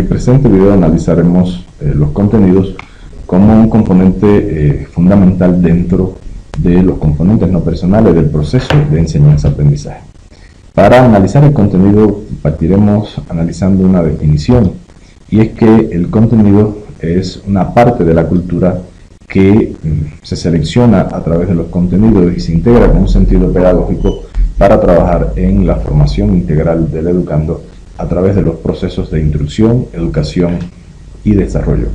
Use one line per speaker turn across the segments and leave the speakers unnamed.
presente video analizaremos los contenidos como un componente fundamental dentro de los componentes no personales del proceso de enseñanza-aprendizaje. Para analizar el contenido partiremos analizando una definición, y es que el contenido es una parte de la cultura que se selecciona a través de los contenidos y se integra con un sentido pedagógico para trabajar en la formación integral del educando a través de los procesos de instrucción, educación y desarrollo.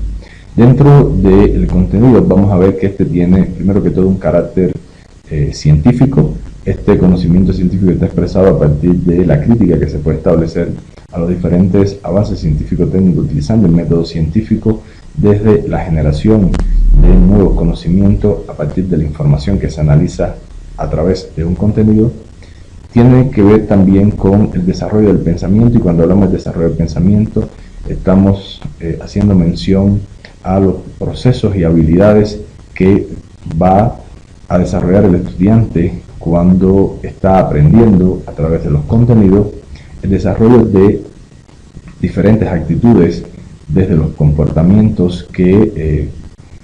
Dentro del contenido vamos a ver que este tiene primero que todo un carácter científico. Este conocimiento científico está expresado a partir de la crítica que se puede establecer a los diferentes avances científico-técnicos utilizando el método científico, desde la generación de nuevos conocimientos a partir de la información que se analiza a través de un contenido. Tiene que ver también con el desarrollo del pensamiento, y cuando hablamos de desarrollo del pensamiento estamos haciendo mención a los procesos y habilidades que va a desarrollar el estudiante cuando está aprendiendo a través de los contenidos, el desarrollo de diferentes actitudes desde los comportamientos que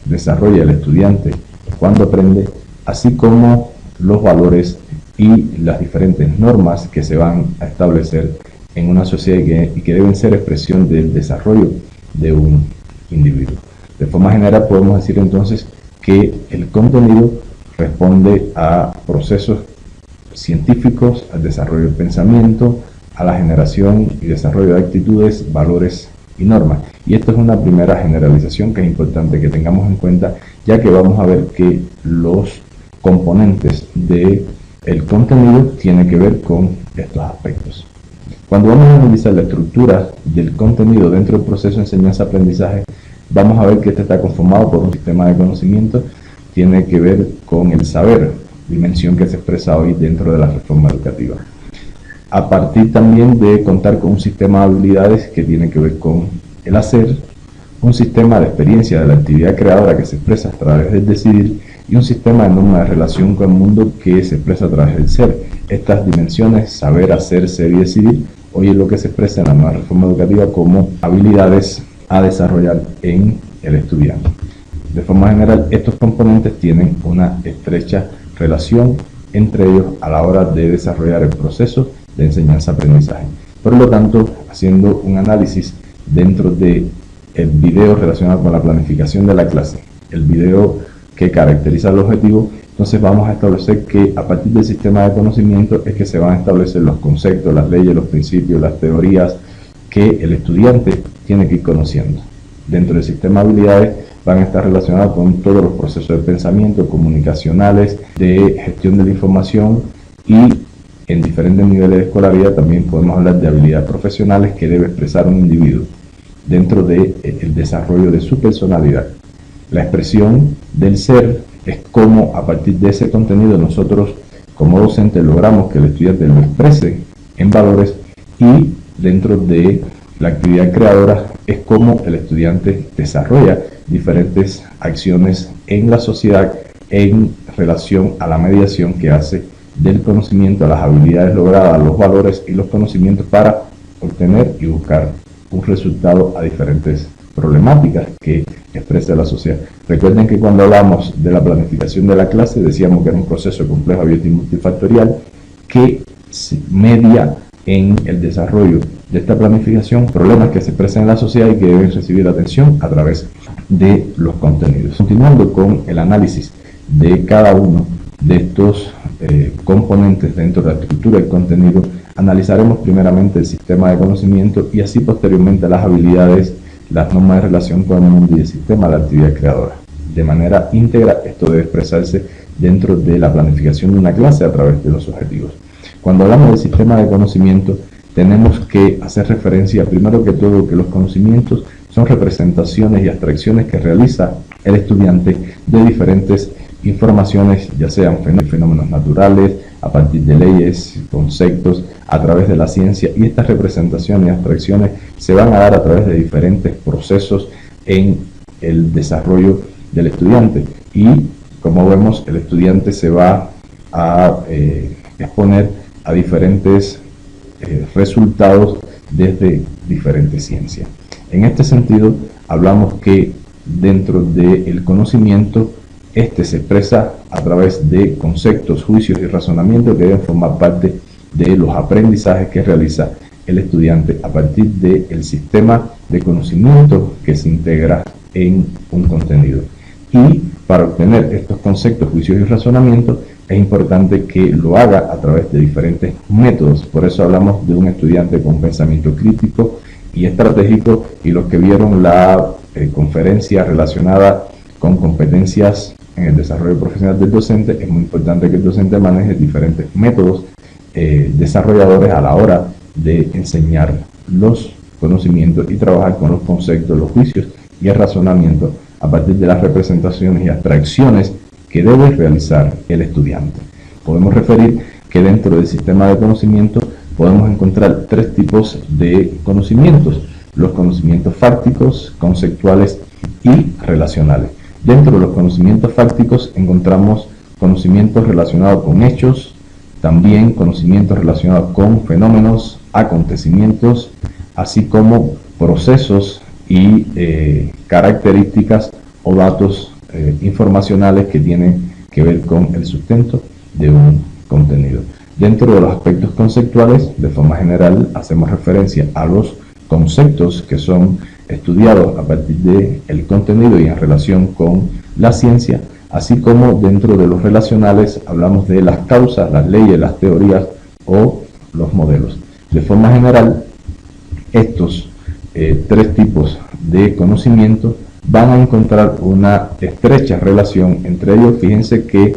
desarrolla el estudiante cuando aprende, así como los valores y las diferentes normas que se van a establecer en una sociedad y que deben ser expresión del desarrollo de un individuo. De forma general podemos decir entonces que el contenido responde a procesos científicos, al desarrollo del pensamiento, a la generación y desarrollo de actitudes, valores y normas. Y esto es una primera generalización que es importante que tengamos en cuenta, ya que vamos a ver que los componentes del contenido tienen que ver con estos aspectos. Cuando vamos a analizar la estructura del contenido dentro del proceso de enseñanza-aprendizaje, vamos a ver que este está conformado por un sistema de conocimiento, tiene que ver con el saber, dimensión que se expresa hoy dentro de la reforma educativa. A partir también de contar con un sistema de habilidades que tiene que ver con el hacer, un sistema de experiencia de la actividad creadora que se expresa a través del decidir, y un sistema de normas de relación con el mundo que se expresa a través del ser. Estas dimensiones, saber, hacer, ser y decidir, hoy es lo que se expresa en la nueva reforma educativa como habilidades a desarrollar en el estudiante. De forma general, estos componentes tienen una estrecha relación entre ellos a la hora de desarrollar el proceso de enseñanza-aprendizaje. Por lo tanto, haciendo un análisis dentro del video relacionado con la planificación de la clase, el video que caracteriza el objetivo, entonces vamos a establecer que a partir del sistema de conocimiento es que se van a establecer los conceptos, las leyes, los principios, las teorías que el estudiante tiene que ir conociendo. Dentro del sistema de habilidades van a estar relacionados con todos los procesos de pensamiento, comunicacionales, de gestión de la información, y en diferentes niveles de escolaridad también podemos hablar de habilidades profesionales que debe expresar un individuo dentro del desarrollo de su personalidad. La expresión del ser es cómo a partir de ese contenido nosotros como docentes logramos que el estudiante lo exprese en valores, y dentro de la actividad creadora es cómo el estudiante desarrolla diferentes acciones en la sociedad en relación a la mediación que hace del conocimiento, a las habilidades logradas, los valores y los conocimientos para obtener y buscar un resultado a diferentes problemáticas que expresa la sociedad. Recuerden que cuando hablamos de la planificación de la clase decíamos que era un proceso complejo, abierto y multifactorial que media en el desarrollo de esta planificación problemas que se expresan en la sociedad y que deben recibir atención a través de los contenidos. Continuando con el análisis de cada uno de estos componentes dentro de la estructura del contenido, analizaremos primeramente el sistema de conocimiento y así posteriormente las habilidades, las normas de relación con el mundo y el sistema de la actividad creadora. De manera íntegra, esto debe expresarse dentro de la planificación de una clase a través de los objetivos. Cuando hablamos del sistema de conocimiento, tenemos que hacer referencia primero que todo que los conocimientos son representaciones y abstracciones que realiza el estudiante de diferentes informaciones, ya sean fenómenos naturales, a partir de leyes, conceptos, a través de la ciencia, y estas representaciones y abstracciones se van a dar a través de diferentes procesos en el desarrollo del estudiante, y como vemos el estudiante se va a exponer a diferentes resultados desde diferentes ciencias. En este sentido, hablamos que dentro del conocimiento, este se expresa a través de conceptos, juicios y razonamientos que deben formar parte de los aprendizajes que realiza el estudiante a partir del sistema de conocimiento que se integra en un contenido. Y para obtener estos conceptos, juicios y razonamientos, es importante que lo haga a través de diferentes métodos. Por eso hablamos de un estudiante con pensamiento crítico y estratégico, y los que vieron la conferencia relacionada con competencias en el desarrollo profesional del docente, es muy importante que el docente maneje diferentes métodos desarrolladores a la hora de enseñar los conocimientos y trabajar con los conceptos, los juicios y el razonamiento a partir de las representaciones y abstracciones que debe realizar el estudiante. Podemos referir que dentro del sistema de conocimiento podemos encontrar tres tipos de conocimientos: los conocimientos fácticos, conceptuales y relacionales. Dentro de los conocimientos fácticos encontramos conocimientos relacionados con hechos, también conocimientos relacionados con fenómenos, acontecimientos, así como procesos y características o datos informacionales que tienen que ver con el sustento de un contenido. Dentro de los aspectos conceptuales, de forma general, hacemos referencia a los conceptos que son estudiados a partir del contenido y en relación con la ciencia, así como dentro de los relacionales hablamos de las causas, las leyes, las teorías o los modelos. De forma general, estos tres tipos de conocimiento van a encontrar una estrecha relación entre ellos. Fíjense que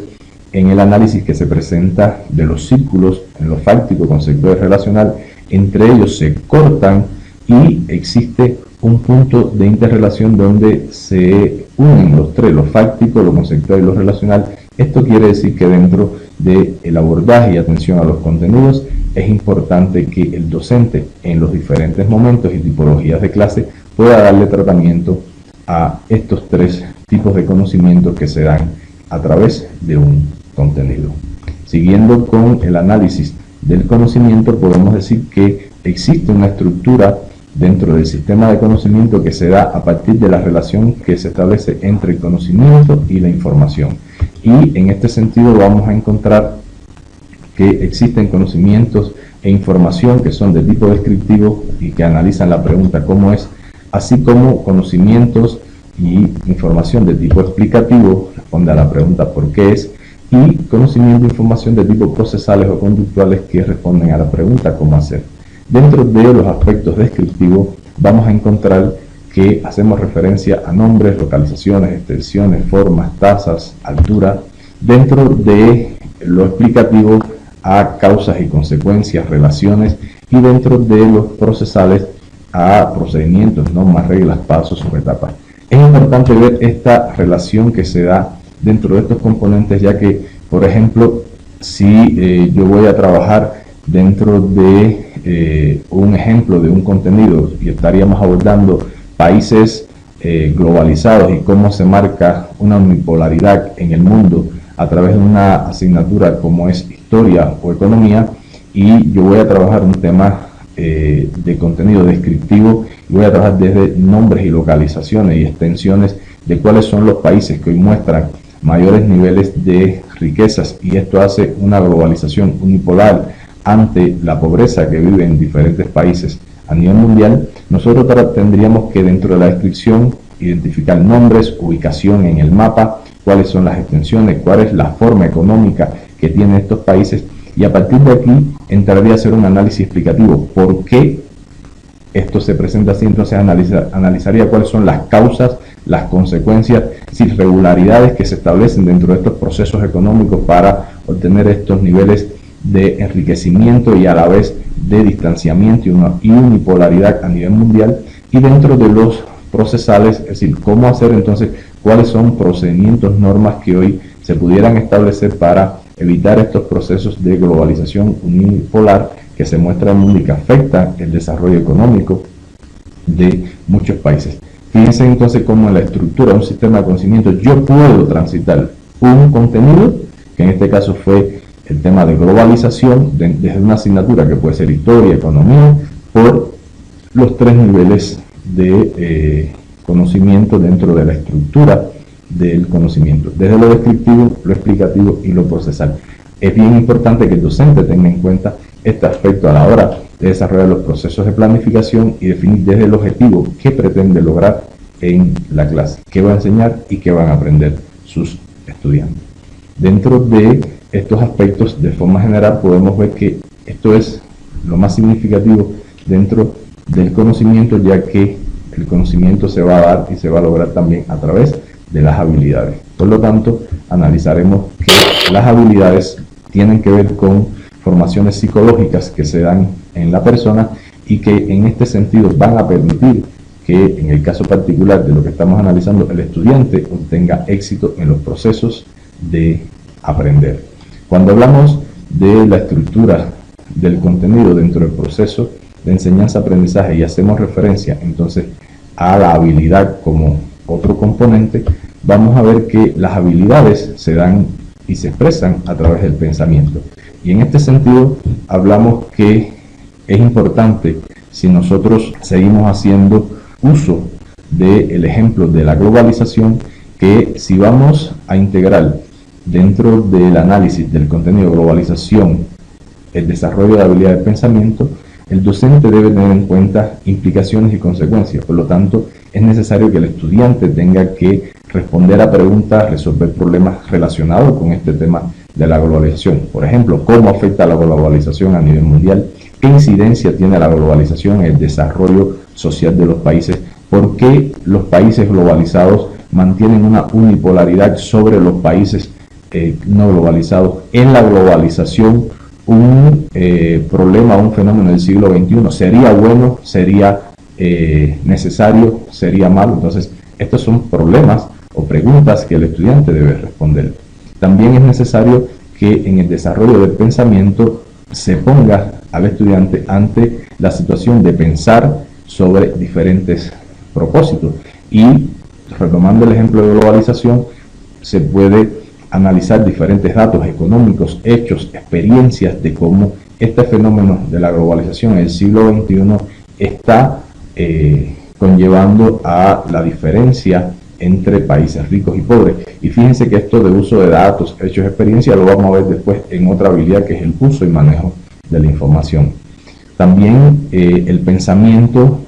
en el análisis que se presenta de los círculos, en lo fáctico, conceptual y relacional, entre ellos se cortan y existe un punto de interrelación donde se unen los tres, lo fáctico, lo conceptual y lo relacional. Esto quiere decir que dentro del abordaje y atención a los contenidos es importante que el docente en los diferentes momentos y tipologías de clase pueda darle tratamiento a estos tres tipos de conocimientos que se dan a través de un contenido. Siguiendo con el análisis del conocimiento, podemos decir que existe una estructura dentro del sistema de conocimiento que se da a partir de la relación que se establece entre el conocimiento y la información. Y en este sentido vamos a encontrar que existen conocimientos e información que son de tipo descriptivo y que analizan la pregunta ¿cómo es?, así como conocimientos y información de tipo explicativo, responde a la pregunta ¿por qué es?, y conocimiento e información de tipo procesales o conductuales que responden a la pregunta ¿cómo hacer?. Dentro de los aspectos descriptivos vamos a encontrar que hacemos referencia a nombres, localizaciones, extensiones, formas, tasas, altura. Dentro de lo explicativo a causas y consecuencias, relaciones, y dentro de los procesales a procedimientos, normas, reglas, pasos o etapas. Es importante ver esta relación que se da dentro de estos componentes, ya que, por ejemplo, si yo voy a trabajar dentro de un ejemplo de un contenido y estaríamos abordando países globalizados y cómo se marca una unipolaridad en el mundo a través de una asignatura como es historia o economía, y yo voy a trabajar un tema de contenido descriptivo y voy a trabajar desde nombres y localizaciones y extensiones de cuáles son los países que hoy muestran mayores niveles de riquezas, y esto hace una globalización unipolar ante la pobreza que vive en diferentes países a nivel mundial. Nosotros tendríamos que dentro de la descripción identificar nombres, ubicación en el mapa, cuáles son las extensiones, cuál es la forma económica que tienen estos países, y a partir de aquí entraría a hacer un análisis explicativo. ¿Por qué esto se presenta así? Entonces analizaría cuáles son las causas, las consecuencias, irregularidades que se establecen dentro de estos procesos económicos para obtener estos niveles de enriquecimiento y a la vez de distanciamiento y unipolaridad a nivel mundial. Y dentro de los procesales, es decir, cómo hacer entonces, cuáles son procedimientos, normas que hoy se pudieran establecer para evitar estos procesos de globalización unipolar que se muestra en el mundo y que afecta el desarrollo económico de muchos países. Fíjense entonces cómo en la estructura de un sistema de conocimiento yo puedo transitar un contenido, que en este caso fue el tema de globalización, desde una asignatura que puede ser historia, economía, por los tres niveles de conocimiento dentro de la estructura del conocimiento, desde lo descriptivo, lo explicativo y lo procesal. Es bien importante que el docente tenga en cuenta este aspecto a la hora de desarrollar los procesos de planificación y definir desde el objetivo qué pretende lograr en la clase, qué va a enseñar y qué van a aprender sus estudiantes. Dentro de estos aspectos, de forma general, podemos ver que esto es lo más significativo dentro del conocimiento, ya que el conocimiento se va a dar y se va a lograr también a través de las habilidades. Por lo tanto, analizaremos que las habilidades tienen que ver con formaciones psicológicas que se dan en la persona y que en este sentido van a permitir que en el caso particular de lo que estamos analizando, el estudiante obtenga éxito en los procesos de aprender. Cuando hablamos de la estructura del contenido dentro del proceso de enseñanza-aprendizaje y hacemos referencia entonces a la habilidad como otro componente, vamos a ver que las habilidades se dan y se expresan a través del pensamiento. Y en este sentido hablamos que es importante, si nosotros seguimos haciendo uso del ejemplo de la globalización, que si vamos a integrar dentro del análisis del contenido de globalización el desarrollo de habilidades de pensamiento, el docente debe tener en cuenta implicaciones y consecuencias. Por lo tanto, es necesario que el estudiante tenga que responder a preguntas, resolver problemas relacionados con este tema de la globalización. Por ejemplo, ¿cómo afecta la globalización a nivel mundial? ¿Qué incidencia tiene la globalización en el desarrollo social de los países? ¿Por qué los países globalizados mantienen una unipolaridad sobre los países no globalizados? En la globalización, un problema, un fenómeno del siglo XXI, ¿sería bueno? ¿Sería necesario? ¿Sería malo? Entonces, estos son problemas o preguntas que el estudiante debe responder. También es necesario que en el desarrollo del pensamiento se ponga al estudiante ante la situación de pensar sobre diferentes propósitos. Y retomando el ejemplo de globalización, se puede analizar diferentes datos económicos, hechos, experiencias de cómo este fenómeno de la globalización en el siglo XXI está conllevando a la diferencia entre países ricos y pobres. Y fíjense que esto de uso de datos, hechos, experiencias, lo vamos a ver después en otra habilidad que es el uso y manejo de la información. También el pensamiento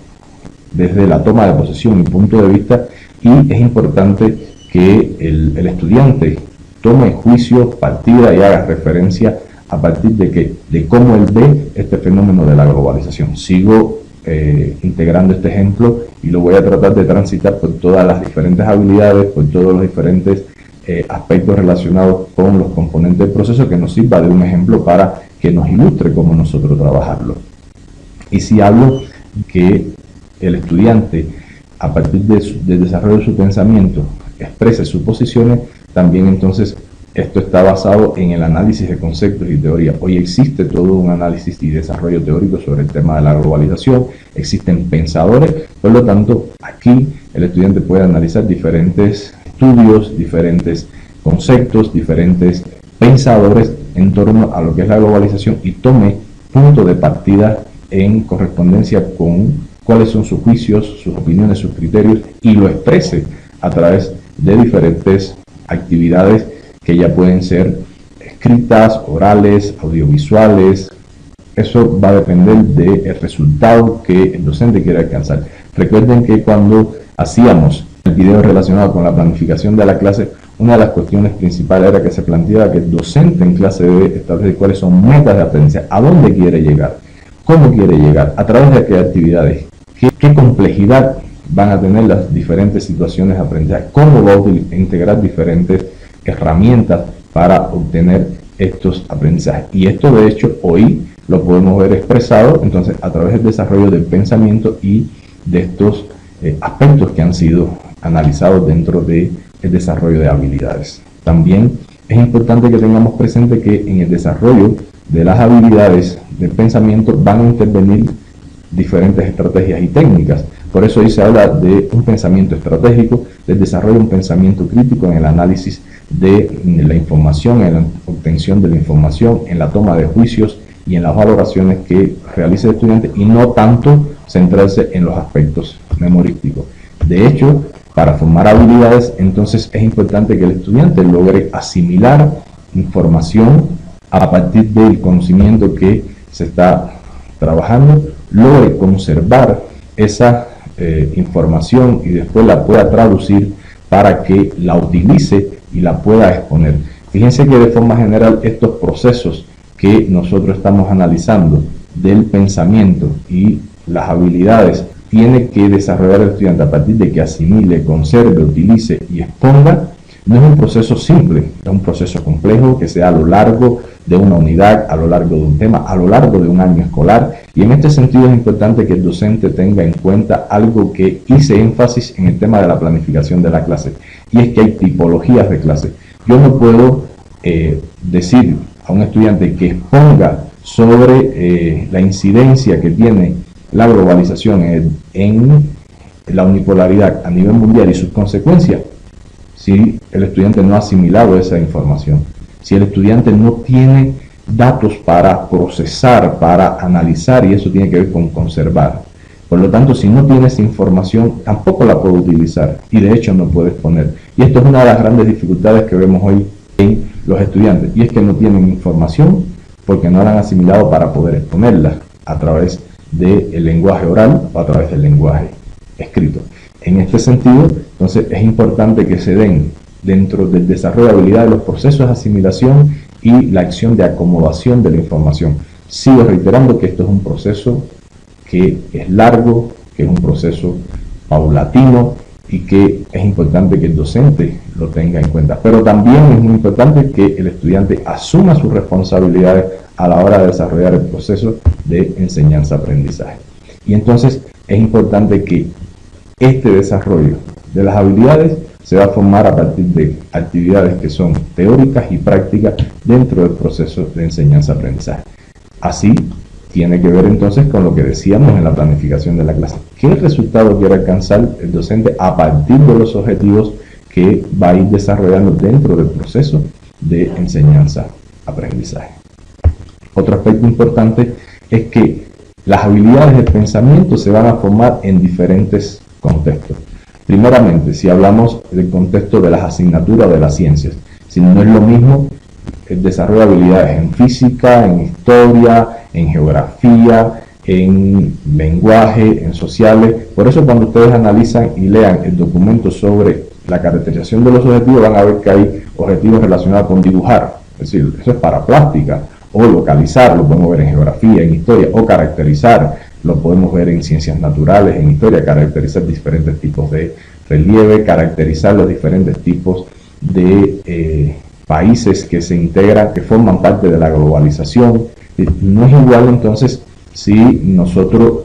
desde la toma de posesión y punto de vista, y es importante que el estudiante tome juicio, partida y haga referencia a partir de cómo él ve este fenómeno de la globalización. Sigo integrando este ejemplo y lo voy a tratar de transitar por todas las diferentes habilidades, por todos los diferentes aspectos relacionados con los componentes del proceso, que nos sirva de un ejemplo para que nos ilustre cómo nosotros trabajarlo. Y si hablo que el estudiante, a partir del desarrollo de su pensamiento, exprese sus posiciones, también entonces esto está basado en el análisis de conceptos y teoría. Hoy existe todo un análisis y desarrollo teórico sobre el tema de la globalización, existen pensadores, por lo tanto aquí el estudiante puede analizar diferentes estudios, diferentes conceptos, diferentes pensadores en torno a lo que es la globalización y tome punto de partida en correspondencia con cuáles son sus juicios, sus opiniones, sus criterios, y lo exprese a través de diferentes actividades que ya pueden ser escritas, orales, audiovisuales. Eso va a depender del resultado que el docente quiera alcanzar. Recuerden que cuando hacíamos el video relacionado con la planificación de la clase, una de las cuestiones principales era que se planteaba que el docente en clase debe establecer cuáles son metas de aprendizaje, a dónde quiere llegar, cómo quiere llegar, a través de qué actividades, qué complejidad van a tener las diferentes situaciones de aprendizaje, cómo va a integrar diferentes herramientas para obtener estos aprendizajes. Y esto de hecho hoy lo podemos ver expresado entonces a través del desarrollo del pensamiento y de estos aspectos que han sido analizados dentro del desarrollo de habilidades. También es importante que tengamos presente que en el desarrollo de las habilidades del pensamiento van a intervenir diferentes estrategias y técnicas. Por eso hoy se habla de un pensamiento estratégico, del desarrollo de un pensamiento crítico en el análisis de la información, en la obtención de la información, en la toma de juicios y en las valoraciones que realiza el estudiante, y no tanto centrarse en los aspectos memorísticos. De hecho, para formar habilidades, entonces es importante que el estudiante logre asimilar información a partir del conocimiento que se está trabajando, logre conservar esa información y después la pueda traducir para que la utilice y la pueda exponer. Fíjense que de forma general estos procesos que nosotros estamos analizando del pensamiento y las habilidades tiene que desarrollar el estudiante a partir de que asimile, conserve, utilice y exponga. No es un proceso simple, es un proceso complejo que se da a lo largo de una unidad, a lo largo de un tema, a lo largo de un año escolar, y en este sentido es importante que el docente tenga en cuenta algo que hice énfasis en el tema de la planificación de la clase, y es que hay tipologías de clase. Yo no puedo decir a un estudiante que exponga sobre la incidencia que tiene la globalización en la unipolaridad a nivel mundial y sus consecuencias, si el estudiante no ha asimilado esa información, si el estudiante no tiene datos para procesar, para analizar, y eso tiene que ver con conservar. Por lo tanto, si no tiene esa información, tampoco la puede utilizar y de hecho no puede exponer. Y esto es una de las grandes dificultades que vemos hoy en los estudiantes, y es que no tienen información porque no la han asimilado para poder exponerla a través del lenguaje oral o a través del lenguaje escrito. En este sentido, entonces es importante que se den dentro del desarrollo de habilidades los procesos de asimilación y la acción de acomodación de la información. Sigo reiterando que esto es un proceso que es largo, que es un proceso paulatino y que es importante que el docente lo tenga en cuenta. Pero también es muy importante que el estudiante asuma sus responsabilidades a la hora de desarrollar el proceso de enseñanza-aprendizaje. Y entonces es importante que este desarrollo de las habilidades se va a formar a partir de actividades que son teóricas y prácticas dentro del proceso de enseñanza-aprendizaje. Así tiene que ver entonces con lo que decíamos en la planificación de la clase. ¿Qué resultado quiere alcanzar el docente a partir de los objetivos que va a ir desarrollando dentro del proceso de enseñanza-aprendizaje? Otro aspecto importante es que las habilidades de pensamiento se van a formar en diferentes contextos. Primeramente, si hablamos del contexto de las asignaturas de las ciencias, si no es lo mismo el desarrollo de habilidades en física, en historia, en geografía, en lenguaje, en sociales. Por eso cuando ustedes analizan y lean el documento sobre la caracterización de los objetivos, van a ver que hay objetivos relacionados con dibujar, es decir, eso es para plástica, o localizar, lo podemos ver en geografía, en historia, o caracterizar, lo podemos ver en ciencias naturales, en historia, caracterizar diferentes tipos de relieve, caracterizar los diferentes tipos de países que se integran, que forman parte de la globalización. No es igual entonces si nosotros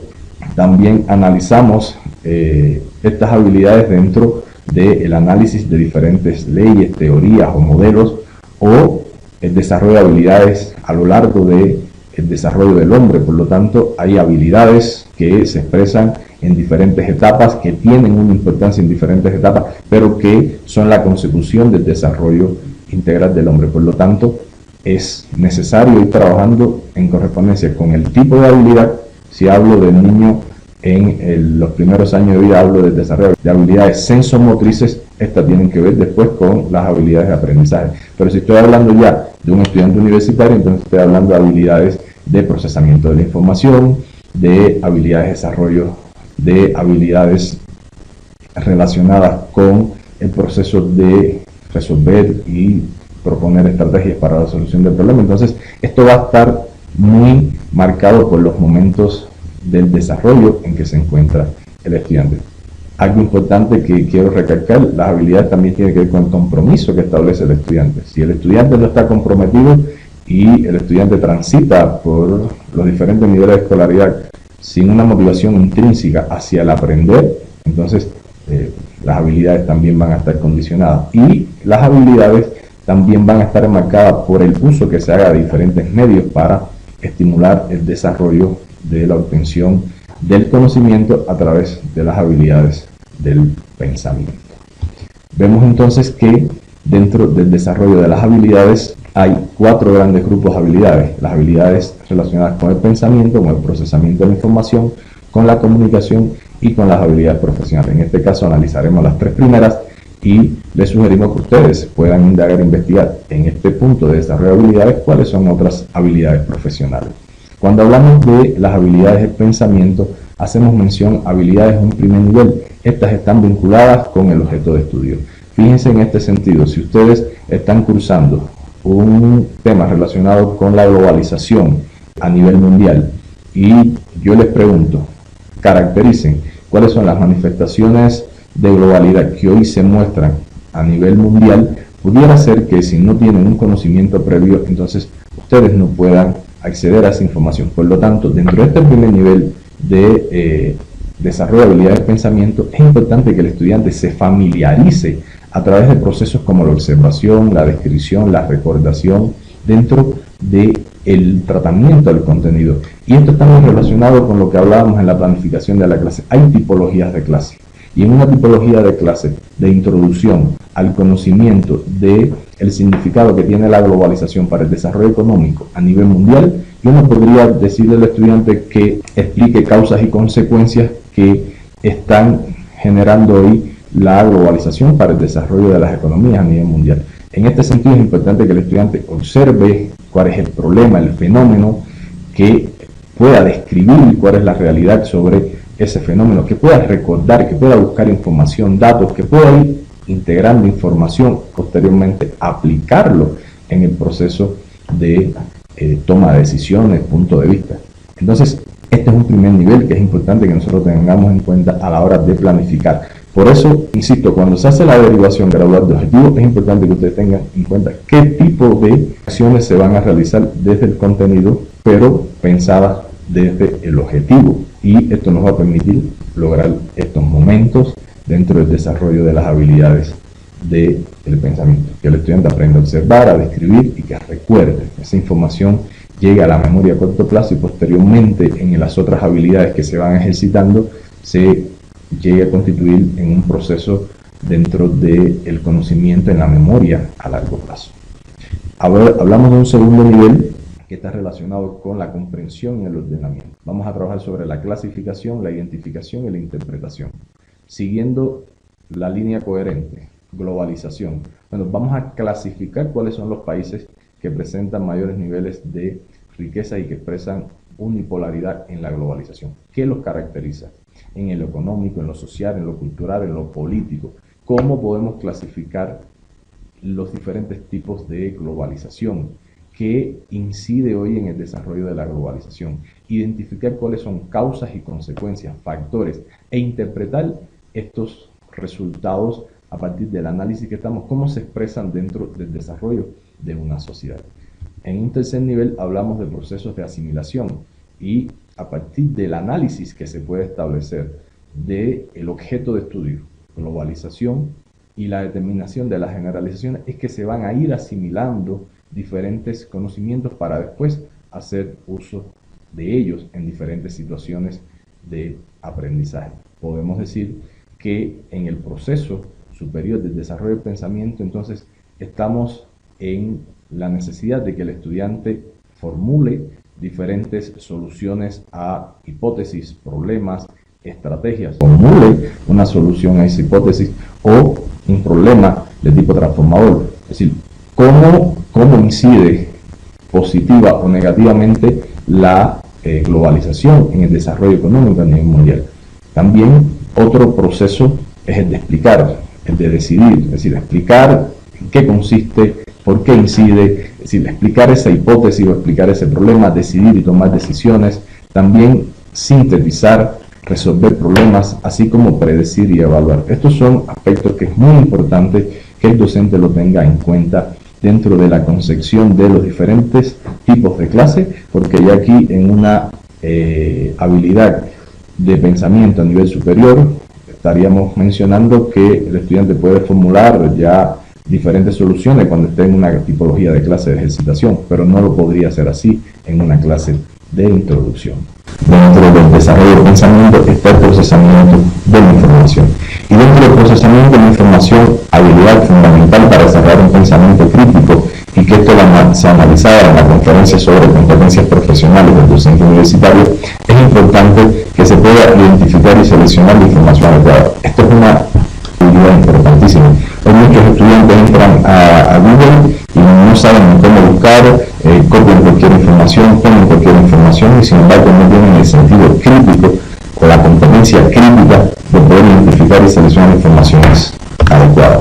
también analizamos estas habilidades dentro del análisis de diferentes leyes, teorías o modelos, o el desarrollo de habilidades a lo largo del desarrollo del hombre. Por lo tanto, hay habilidades que se expresan en diferentes etapas, que tienen una importancia en diferentes etapas, pero que son la consecución del desarrollo integral del hombre. Por lo tanto, es necesario ir trabajando en correspondencia con el tipo de habilidad. Si hablo del niño en los primeros años de vida, hablo del desarrollo de habilidades sensomotrices. Estas tienen que ver después con las habilidades de aprendizaje. Pero si estoy hablando ya de un estudiante universitario, entonces estoy hablando de habilidades de procesamiento de la información, de habilidades de desarrollo, de habilidades relacionadas con el proceso de resolver y proponer estrategias para la solución del problema. Entonces, esto va a estar muy marcado por los momentos del desarrollo en que se encuentra el estudiante. Algo importante que quiero recalcar, las habilidades también tienen que ver con el compromiso que establece el estudiante. Si el estudiante no está comprometido y el estudiante transita por los diferentes niveles de escolaridad sin una motivación intrínseca hacia el aprender, entonces las habilidades también van a estar condicionadas. Y las habilidades también van a estar marcadas por el uso que se haga de diferentes medios para estimular el desarrollo de la obtención del conocimiento a través de las habilidades del pensamiento. Vemos entonces que dentro del desarrollo de las habilidades hay 4 grandes grupos de habilidades. Las habilidades relacionadas con el pensamiento, con el procesamiento de la información, con la comunicación y con las habilidades profesionales. En este caso analizaremos las 3 primeras y les sugerimos que ustedes puedan indagar e investigar en este punto de desarrollo de habilidades cuáles son otras habilidades profesionales. Cuando hablamos de las habilidades de pensamiento, hacemos mención a habilidades de un primer nivel. Estas están vinculadas con el objeto de estudio. Fíjense en este sentido, si ustedes están cursando un tema relacionado con la globalización a nivel mundial y yo les pregunto, caractericen cuáles son las manifestaciones de globalidad que hoy se muestran a nivel mundial, pudiera ser que si no tienen un conocimiento previo, entonces ustedes no puedan acceder a esa información. Por lo tanto, dentro de este primer nivel de desarrollo de habilidades de pensamiento, es importante que el estudiante se familiarice a través de procesos como la observación, la descripción, la recordación, dentro del tratamiento del contenido. Y esto está muy relacionado con lo que hablábamos en la planificación de la clase. Hay tipologías de clase. Y en una tipología de clase de introducción al conocimiento del significado que tiene la globalización para el desarrollo económico a nivel mundial, yo no podría decirle al estudiante que explique causas y consecuencias que están generando hoy la globalización para el desarrollo de las economías a nivel mundial. En este sentido es importante que el estudiante observe cuál es el problema, el fenómeno, que pueda describir cuál es la realidad sobre ese fenómeno, que pueda recordar, que pueda buscar información, datos, que pueda ir integrando información, posteriormente aplicarlo en el proceso de toma de decisiones, punto de vista. Entonces, este es un primer nivel que es importante que nosotros tengamos en cuenta a la hora de planificar. Por eso, insisto, cuando se hace la derivación gradual de objetivos, es importante que ustedes tengan en cuenta qué tipo de acciones se van a realizar desde el contenido, pero pensadas desde el objetivo. Y esto nos va a permitir lograr estos momentos dentro del desarrollo de las habilidades del pensamiento. Que el estudiante aprenda a observar, a describir y que recuerde. Esa información llegue a la memoria a corto plazo y posteriormente en las otras habilidades que se van ejercitando se llegue a constituir en un proceso dentro del conocimiento en la memoria a largo plazo. Ahora hablamos de un segundo nivel que está relacionado con la comprensión y el ordenamiento. Vamos a trabajar sobre la clasificación, la identificación y la interpretación. Siguiendo la línea coherente, globalización. Bueno, vamos a clasificar cuáles son los países que presentan mayores niveles de riqueza y que expresan unipolaridad en la globalización. ¿Qué los caracteriza? En lo económico, en lo social, en lo cultural, en lo político. ¿Cómo podemos clasificar los diferentes tipos de globalización que incide hoy en el desarrollo de la globalización? Identificar cuáles son causas y consecuencias, factores, e interpretar estos resultados a partir del análisis que estamos, cómo se expresan dentro del desarrollo de una sociedad. En un tercer nivel hablamos de procesos de asimilación y a partir del análisis que se puede establecer del objeto de estudio, globalización, y la determinación de las generalizaciones, es que se van a ir asimilando diferentes conocimientos para después hacer uso de ellos en diferentes situaciones de aprendizaje. Podemos decir que en el proceso superior del desarrollo del pensamiento, entonces, estamos en la necesidad de que el estudiante formule diferentes soluciones a hipótesis, problemas, estrategias, formule una solución a esa hipótesis o un problema de tipo transformador. Es decir, cómo incide positiva o negativamente la globalización en el desarrollo económico a nivel mundial. También otro proceso es el de explicar, el de decidir, es decir, explicar en qué consiste, por qué incide, es decir, explicar esa hipótesis o explicar ese problema, decidir y tomar decisiones, también sintetizar, resolver problemas, así como predecir y evaluar. Estos son aspectos que es muy importante que el docente lo tenga en cuenta dentro de la concepción de los diferentes tipos de clase, porque ya aquí en una habilidad de pensamiento a nivel superior estaríamos mencionando que el estudiante puede formular ya diferentes soluciones cuando esté en una tipología de clase de ejercitación, pero no lo podría hacer así en una clase de introducción. Dentro del desarrollo del pensamiento está el procesamiento de la información. Y dentro del procesamiento de la información, habilidad fundamental para desarrollar un pensamiento crítico, y que esto se analizaba en la conferencia sobre competencias profesionales del docente universitario, es es importante que se pueda identificar y seleccionar la información adecuada. Esto es una habilidad importantísima. Hay muchos estudiantes entran a Google y no saben cómo buscar, copian cualquier información, ponen cualquier información y sin embargo no tienen el sentido crítico o la competencia crítica de poder identificar y seleccionar informaciones adecuadas.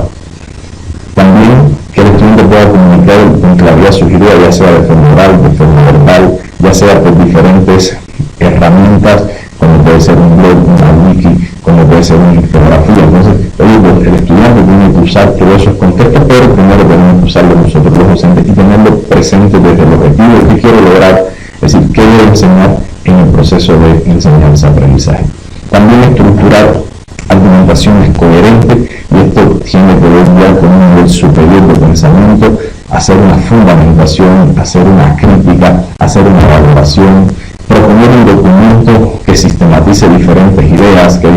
También que el estudiante pueda comunicar con claridad sus ideas, ya sea de forma oral, de forma verbal, ya sea por diferentes herramientas, como puede ser un blog, una wiki, como puede ser una infografía. Entonces, el estudiante tiene que usar todos esos contextos, pero primero tenemos que usarlo nosotros los docentes y tenerlo presente desde el objetivo que quiero lograr, es decir, qué debo enseñar en el proceso de enseñanza-aprendizaje. También estructurar argumentaciones coherentes, y esto tiene que ver ya con un nivel superior de pensamiento, hacer una fundamentación, hacer una crítica, hacer una valoración, proponer un documento que sistematice diferentes ideas, que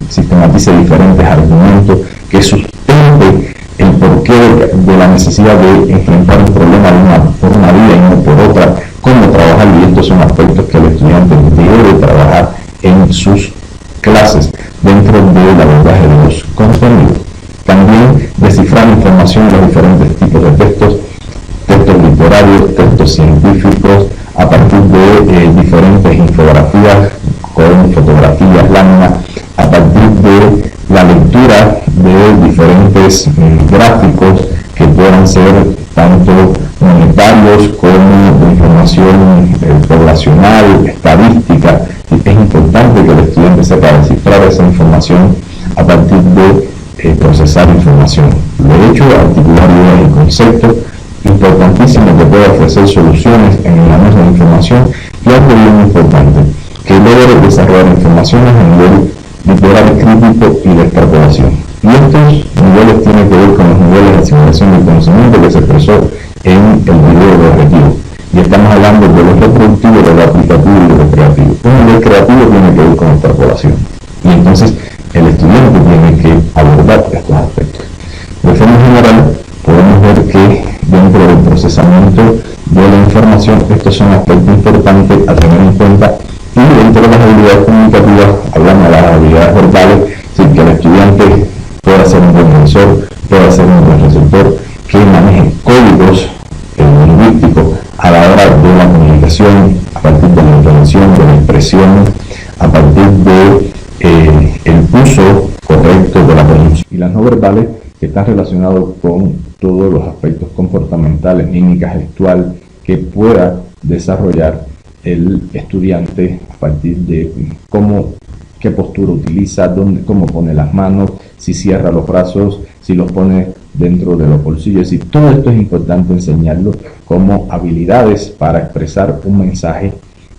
sistematice diferentes argumentos, que sustente el porqué de la necesidad de enfrentar un problema por una vía y no por otra, cómo trabajar, y estos son aspectos que el estudiante debe trabajar en sus clases dentro del abordaje de los contenidos. También descifrar información de los diferentes tipos de textos, textos literarios, textos científicos, a partir de diferentes infografías con fotografías, láminas, a partir de la lectura de diferentes gráficos que puedan ser tanto monetarios como de información poblacional, estadística. Es importante que el estudiante sepa descifrar esa información a partir de procesar información. De hecho, articular ideas y conceptos, importantísimo que pueda ofrecer soluciones en el manejo de información, y algo bien importante, que logre desarrollar informaciones a nivel literal, crítico y de extrapolación. Y estos niveles tienen que ver con los niveles de asimilación del conocimiento que se expresó en el video de objetivo. Y estamos hablando de lo reproductivo, de lo aplicativo y de lo creativo. Un nivel creativo tiene que ver con extrapolación. Y entonces el estudiante tiene que abordar estos aspectos. De forma general, podemos ver que dentro del procesamiento de la información, estos son aspectos importantes a tener en cuenta. Y dentro de las habilidades comunicativas, hablamos de las habilidades verbales, es decir, que el estudiante pueda ser un buen profesor, pueda ser un buen receptor, que maneje códigos lingüísticos a la hora de la comunicación, a partir de la intonación, de la expresión, a partir de el uso correcto de la pronunciación. Y las no verbales, que están relacionados con todos los aspectos comportamentales, mímica, gestual, que pueda desarrollar el estudiante a partir de qué postura utiliza, cómo pone las manos, si cierra los brazos, si los pone dentro de los bolsillos. Y todo esto es importante enseñarlo como habilidades para expresar un mensaje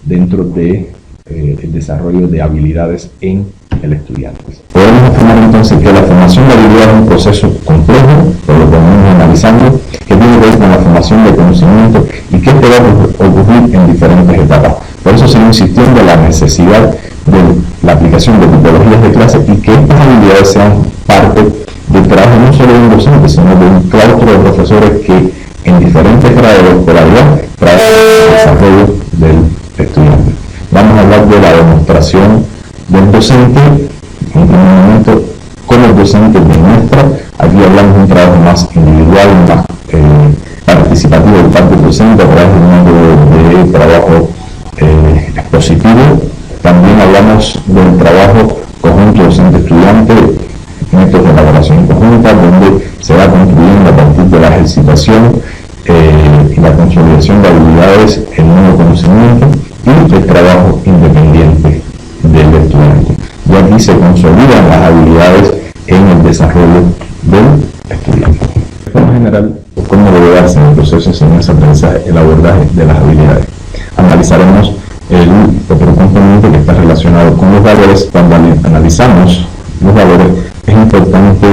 dentro de el desarrollo de habilidades en el estudiante. Podemos afirmar entonces que la formación de habilidades es un proceso complejo, por lo que venimos analizando, que tiene que ver con la formación de conocimiento y que este va a ocurrir en diferentes etapas. Por eso se insistiendo en la necesidad de la aplicación de tipologías de clase y que estas habilidades sean parte del trabajo no solo de un docente, sino de un claustro de profesores que en diferentes grados de escolaridad trabajan el desarrollo del estudiante. Vamos a hablar de la demostración del docente, en primer momento, cómo el docente demuestra. Aquí hablamos de un trabajo más individual, más participativo del parte del docente a través de un método de trabajo expositivo. También hablamos del trabajo conjunto docente-estudiante, métodos de elaboración conjunta, donde se va construyendo a partir de la ejercitación y la consolidación de habilidades en nuevo conocimiento, y el trabajo independiente del estudiante. Y aquí se consolidan las habilidades en el desarrollo del estudiante. De forma general, ¿cómo debe darse en el proceso de enseñanza-aprendizaje el abordaje de las habilidades? Analizaremos el otro componente que está relacionado con los valores. Cuando analizamos los valores, es importante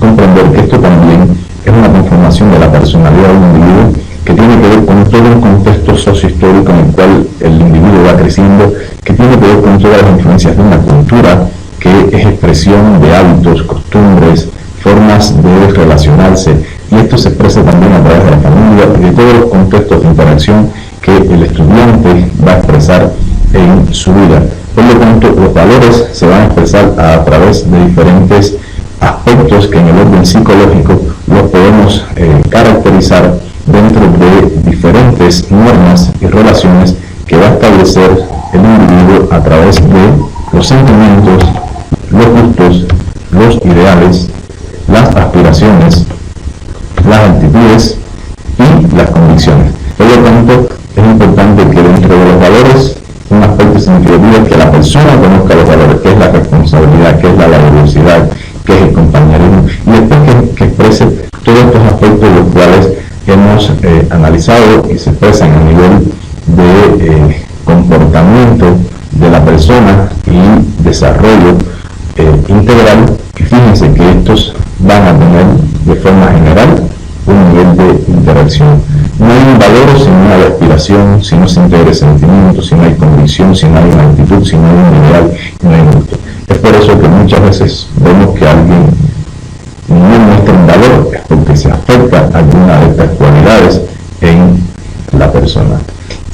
comprender que esto también es una conformación de la personalidad del individuo, que tiene que ver con todo un contexto sociohistórico en el cual el individuo va creciendo, que tiene que ver con todas las influencias de una cultura que es expresión de hábitos, costumbres, formas de relacionarse, y esto se expresa también a través de la familia y de todos los contextos de interacción que el estudiante va a expresar en su vida. Por lo tanto, los valores se van a expresar a través de diferentes aspectos que en el orden psicológico los podemos caracterizar dentro de diferentes normas y relaciones que va a establecer el individuo a través de los sentimientos, los gustos, los ideales, las aspiraciones, las actitudes y las convicciones. Por lo tanto, es importante que dentro de los valores, un aspecto significativo es que la persona conozca los valores, que es la responsabilidad, que es la laboriosidad, que es el compañerismo, y después que exprese todos estos aspectos los cuales hemos analizado y se expresan a nivel de comportamiento de la persona y desarrollo integral. Y fíjense que estos van a tener de forma general un nivel de interacción. No hay un valor si no hay aspiración, si no se integra sentimiento, si no hay convicción, si no hay una actitud, si no hay un ideal, no hay un gusto. Es por eso que muchas veces vemos que alguien no muestra un valor, es porque se afecta alguna de estas cualidades en la persona.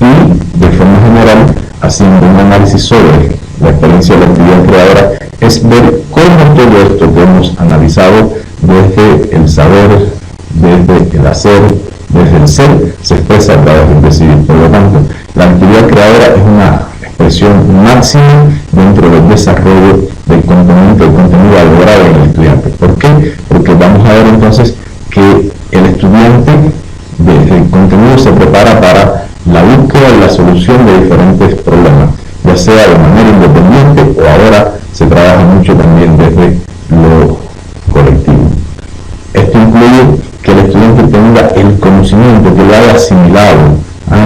Y de forma general, haciendo un análisis sobre la experiencia de la actividad creadora, es ver cómo todo esto que hemos analizado desde el saber, desde el hacer, desde el ser, se expresa a través del decidir. Por lo tanto, la actividad creadora es una expresión máxima dentro del desarrollo del contenido a lograr en el estudiante. ¿Por qué? Porque vamos a ver entonces que el estudiante desde el contenido se prepara para la búsqueda y la solución de diferentes problemas, ya sea de manera independiente o ahora se trabaja mucho también desde lo colectivo. Esto incluye que el estudiante tenga el conocimiento, que lo haya asimilado,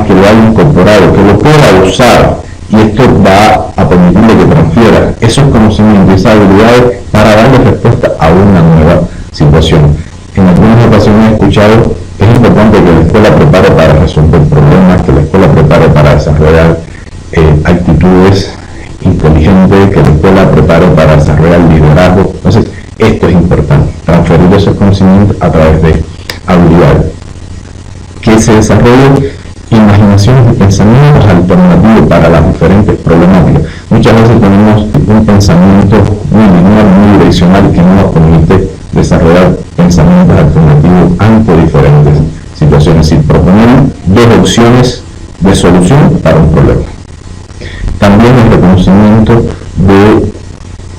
que lo haya incorporado, que lo pueda usar, y esto va a permitirle que transfiera esos conocimientos y esas habilidades para darle respuesta a una nueva situación. En algunas ocasiones he escuchado: es importante que la escuela prepare para resolver problemas, que la escuela prepare para desarrollar actitudes inteligentes, que la escuela prepare para desarrollar liderazgo. Entonces, esto es importante, transferir esos conocimientos a través de habilidades. Que se desarrollen imaginaciones y pensamientos alternativos para las diferentes problemáticas. Muchas veces tenemos un pensamiento muy lineal, muy direccional, que no nos permite desarrollar pensamientos alternativos ante diferentes situaciones y proponer dos opciones de solución para un problema. También el reconocimiento de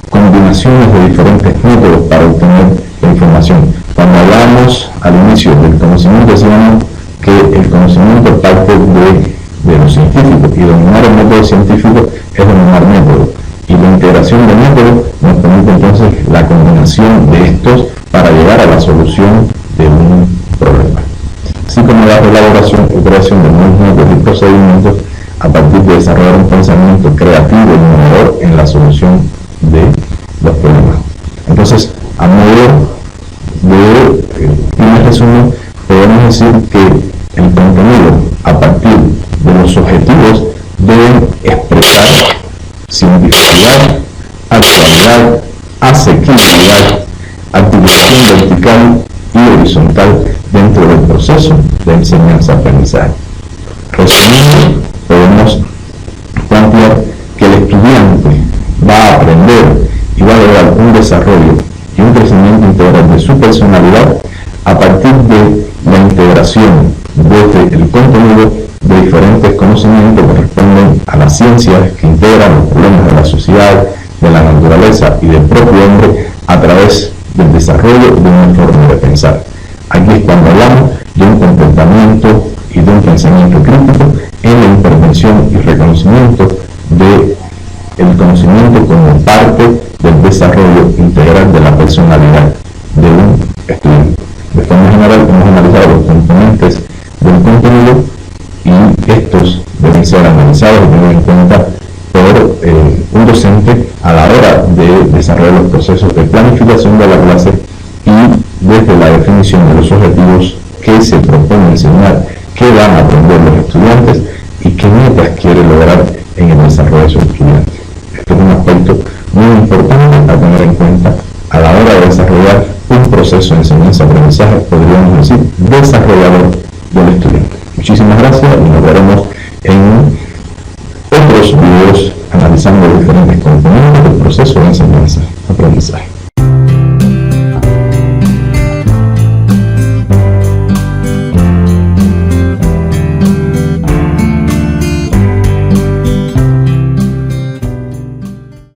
combinaciones de diferentes métodos para obtener la información. Cuando hablamos al inicio del conocimiento, decíamos que el conocimiento parte de lo científico, y dominar el método científico es dominar método, y la integración de métodos nos permite entonces la combinación de estos para llegar a la solución de un problema, así como la elaboración y creación de nuevos métodos y procedimientos a partir de desarrollar un pensamiento creativo y innovador en la solución de los problemas. Entonces, a modo de resumen, podemos decir que el contenido, a partir de los objetivos, deben expresar simplicidad, actualidad, asequibilidad, articulación vertical y horizontal dentro del proceso de enseñanza-aprendizaje. Resumiendo, podemos plantear que el estudiante va a aprender y va a lograr un desarrollo y un crecimiento integral de su personalidad a partir de la integración desde el contenido de diferentes conocimientos que responden a las ciencias que integran los problemas de la sociedad, de la naturaleza y del propio hombre a través del desarrollo de una forma de pensar. Aquí es cuando hablamos de un comportamiento y de un pensamiento crítico en la intervención y reconocimiento del conocimiento como parte del desarrollo integral de la personalidad de un estudiante. De forma general, hemos analizado los componentes del contenido y estos deben ser analizados y tenidos en cuenta por un docente a la hora de desarrollar los procesos de planificación de la clase y desde la definición de los objetivos que se propone enseñar, qué van a aprender los estudiantes y qué metas quiere lograr en el desarrollo de sus estudiantes. Este es un aspecto muy importante a tener en cuenta a la hora de desarrollar un proceso de enseñanza-aprendizaje, podríamos decir, desarrollador del estudiante. Muchísimas gracias y nos veremos en otros videos usando diferentes componentes del proceso de enseñanza-aprendizaje.